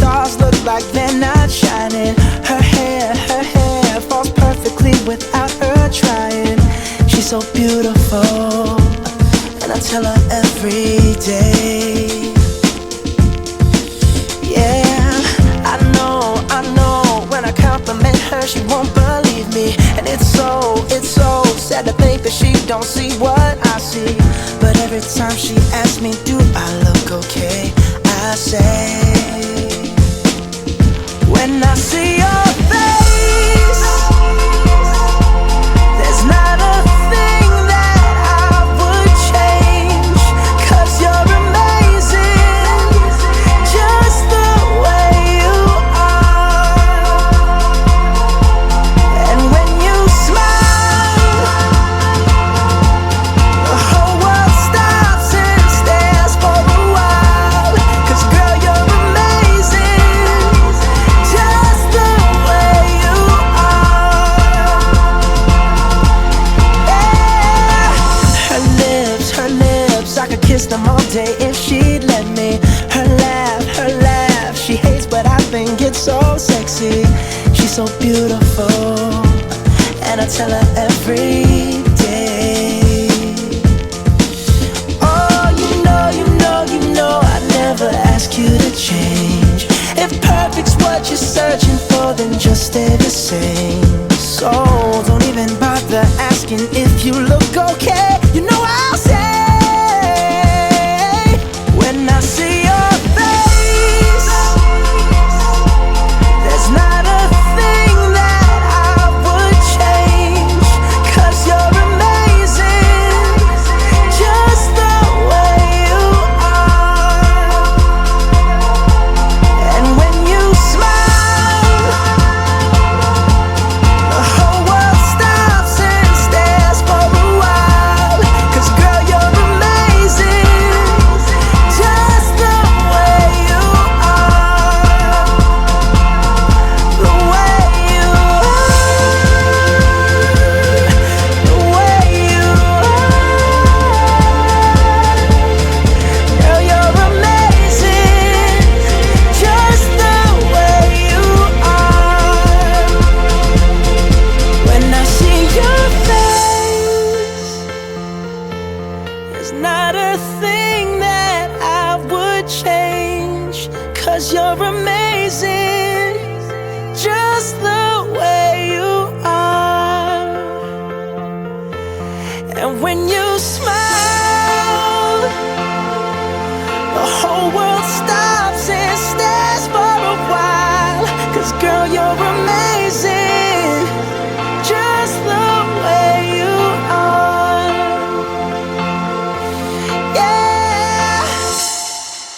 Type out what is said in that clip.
stars look like they're not shining. Her hair falls perfectly without her trying. She's so beautiful, and I tell her every day. Yeah, I know, when I compliment her, she won't believe me. And it's so sad to think that she don't see what I see. But every time she asks me, do I look okay, I say, when I see your face, there's not a thing that I would change. 'Cause you're amazing, just the way you are. And when you smile, the whole world stops and stares for a while. 'Cause girl, you're amazing, just the way you are. Yeah. Her lips, I could kiss them all day if she'd let me. Her laugh, she hates but I think it's so sexy. She's so beautiful, and I tell her every day. Oh, you know, I never ask you to change. If perfect's what you're searching for, then just stay the same. So don't even bother asking if you look okay. You know I'll say, when I see your face, there's not a thing that I would change. 'Cause you're amazing, just the way you are. And when you smile, the whole world stops and stares for a while. 'Cause girl, you're amazing, just the way you are. The way you are, the way you are. Girl, you're amazing, just the way you are. When I see your face, there's not a thing that I would change. 'Cause you're amazing, just the way you are. And when you smile,